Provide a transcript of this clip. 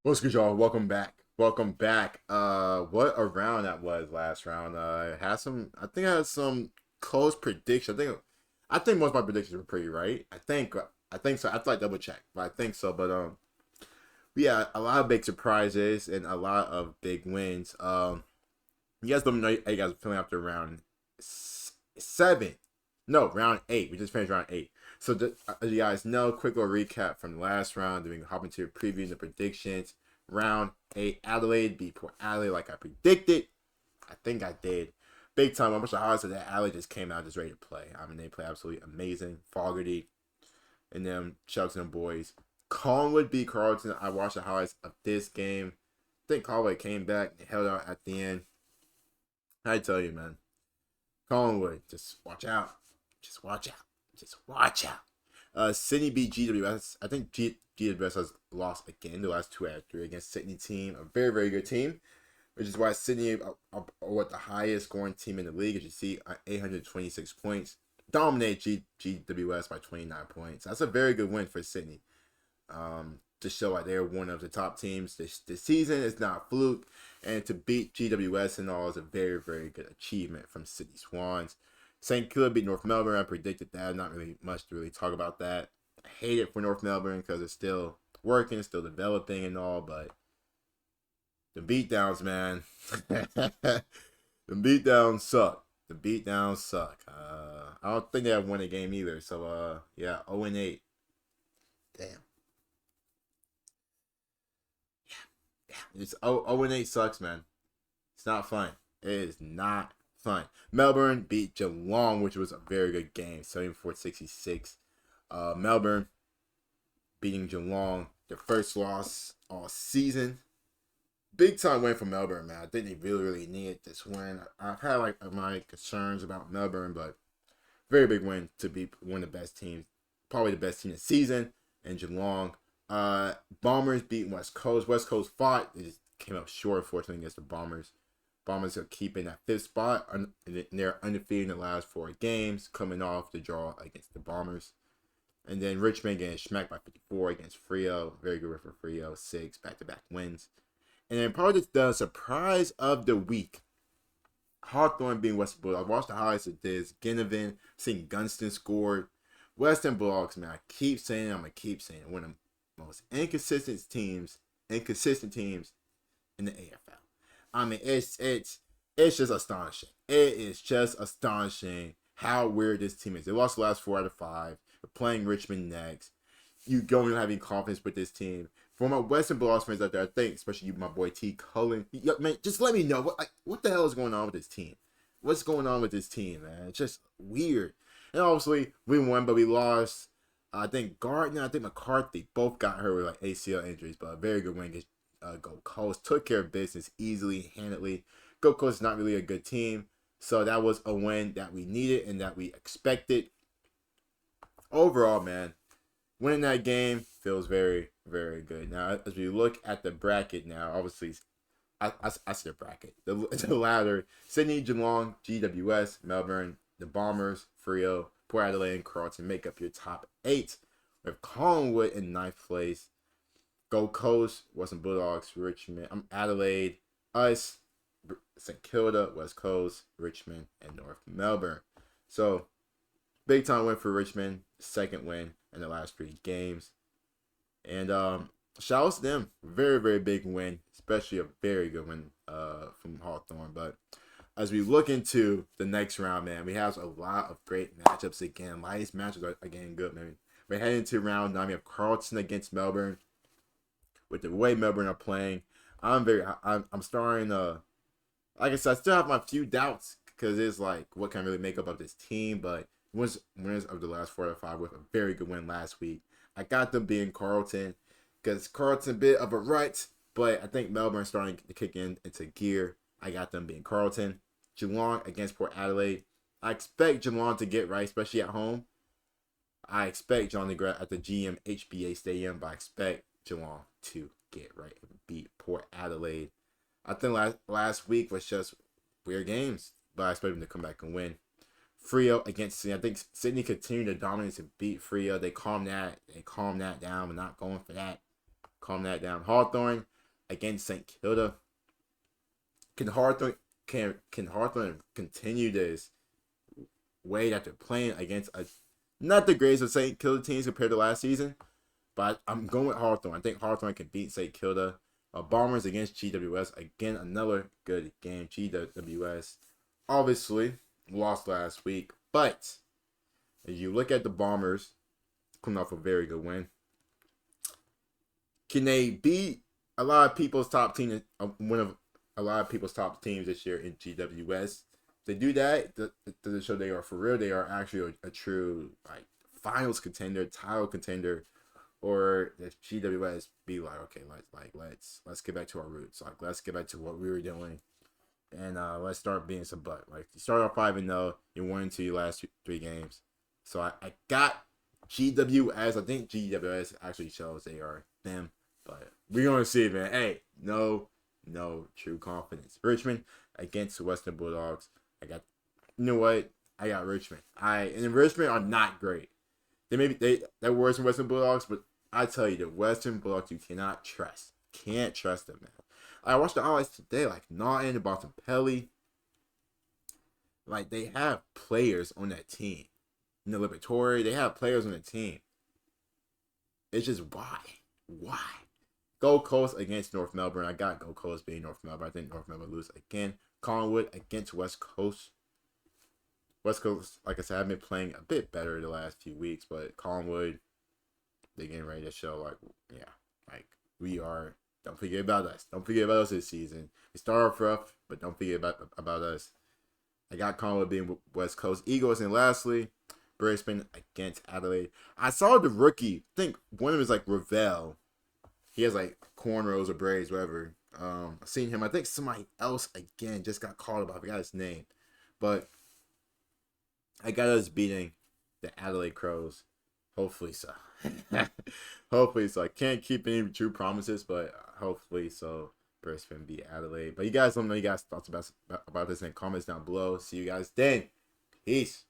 What's good, y'all? Welcome back. Welcome back. What a round that was last round. Had some. I think I had some close predictions. I think most of my predictions were pretty right. I think so. I have to like double check, but I think so. But we had a lot of big surprises and a lot of big wins. You guys let me know how you guys are feeling after round seven. No, round eight. We just finished round eight. So, as you guys know, quick little recap from the last round. Then we can hop into previewing the predictions. Round eight, Adelaide beat Port Adelaide like I predicted. I think I did. Big time. I wish the highlights of that Adelaide just came out just ready to play. I mean, they play absolutely amazing. Fogarty and them, shout out to them boys. Collingwood beat Carlton. I watched the highlights of this game. I think Collingwood came back and held out at the end. I tell you, man. Collingwood, just watch out. Just watch out. Just watch out. Sydney beat GWS. I think GWS has lost again the last two out of three against Sydney team. A very, very good team, which is why Sydney are what the highest scoring team in the league. As you see, 826 points. Dominate GWS by 29 points. That's a very good win for Sydney. To show like they're one of the top teams this season. It's not a fluke. And to beat GWS and all is a very, very good achievement from Sydney Swans. St. Kilda beat North Melbourne. I predicted that. Not really much to really talk about that. I hate it for North Melbourne because it's still working, it's still developing and all, but the beatdowns, man. The beatdowns suck. The beatdowns suck. I don't think they have won a game either. So yeah, 0-8. Damn. It's 0-8 sucks, man. It's not fun. It is not fun. Melbourne beat Geelong, which was a very good game, 74-66. Melbourne beating Geelong, their first loss all season. Big time win for Melbourne, man. I think they really, really needed this win. I've had like my concerns about Melbourne, but very big win to be one of the best teams, probably the best team this season. And Geelong, Bombers beat West Coast. West Coast fought. They just came up short, unfortunately, against the Bombers. Bombers are keeping that fifth spot. And they're undefeated in the last four games, coming off the draw against the Bombers. And then Richmond getting smacked by 54 against Frio. Very good for Frio. 6 back-to-back wins. And then probably the surprise of the week. Hawthorn being Western Bulldogs. I watched the highlights of this. Ginnivan, seeing Gunston scored. Western Bulldogs, man. I keep saying it. I'm going to keep saying it. One of the most inconsistent teams in the AFL. I mean, it's just astonishing. It is just astonishing how weird this team is. They lost the last 4 out of 5. We're playing Richmond next. You don't even have any confidence with this team. For my Western Bulldogs fans out there, I think, especially you, my boy T. Cullen, man, just let me know what the hell is going on with this team. What's going on with this team, man? It's just weird. And obviously, we won, but we lost. I think Gardner, I think McCarthy both got hurt with like ACL injuries, but a very good win against Gold Coast. Took care of business easily, handedly. Gold Coast is not really a good team, so that was a win that we needed and that we expected. Overall, man, winning that game feels very, very good. Now, as we look at the bracket now, obviously, I see the bracket. The ladder, Sydney, Geelong, GWS, Melbourne, the Bombers, Freo, Port Adelaide, and Carlton make up your top 8. With Collingwood in ninth place. Gold Coast, Western Bulldogs, Richmond, Adelaide, us, St. Kilda, West Coast, Richmond, and North Melbourne. So, big time win for Richmond. Second win in the last 3 games. And shout out to them. Very, very big win. Especially a very good win from Hawthorn. But as we look into the next round, man, we have a lot of great matchups again. A lot of these matchups are getting good, man. We're heading into round 9. We have Carlton against Melbourne. With the way Melbourne are playing, I'm starting like I said, I still have my few doubts because it's like what can I really make up of this team, but winners of the last 4 out of 5 with a very good win last week. I got them being Carlton because Carlton a bit of a rut, but I think Melbourne starting to kick into gear. I got them being Carlton. Geelong against Port Adelaide. I expect Geelong to get right, especially at home. I expect John DeGrasse at the GMHBA Stadium, but I expect Geelong to get right and beat Port Adelaide. I think last week was just weird games, but I expect them to come back and win. Freo against Sydney. I think Sydney continued to dominate to beat Freo. They calmed that down. We're not going for that. Calm that down. Hawthorn. against St. Kilda. Can Hawthorne continue this way that they're playing against not the greatest of St. Kilda teams compared to last season? But I'm going with Hawthorne. I think Hawthorne can beat St. Kilda. Bombers against GWS. Again, another good game. GWS obviously lost last week. But as you look at the Bombers, coming off a very good win, can they beat a lot of people's top team? One of a lot of people's top teams this year in GWS. If they do that, does it show they are for real? They are actually a true like finals contender, title contender, or does GWS be like, okay, let's get back to our roots, like let's get back to what we were doing, and let's start being some butt. Like you start off 5-0, you won into your last 3 games, so I got GWS. I think GWS actually shows they are them, but we're gonna see, man. Hey, no true confidence. Richmond against the Western Bulldogs. You know what? I got Richmond. And Richmond are not great. They're worse than Western Bulldogs, but I tell you, the Western Bulldogs you cannot trust. Can't trust them, man. I watched the highlights today, like Naughton, Bontempelli. Like they have players on that team. Liberatore, they have players on the team. It's just why? Gold Coast against North Melbourne. I got Gold Coast being North Melbourne. I think North Melbourne lose again. Collingwood against West Coast. West Coast, like I said, I've been playing a bit better the last few weeks, but Collingwood, they're getting ready to show, we are. Don't forget about us. Don't forget about us this season. We start off rough, but don't forget about us. I got Collingwood being West Coast Eagles, and lastly, Brisbane against Adelaide. I saw the rookie. I think one of them is like Ravel. He has like cornrows or braids, whatever. I seen him. I think somebody else again just got called about. I forgot his name, but I got us beating the Adelaide Crows. Hopefully so. Hopefully so. I can't keep any true promises, but hopefully so. Brisbane beat Adelaide. But you guys let me know you guys thoughts about this in the comments down below. See you guys then. Peace.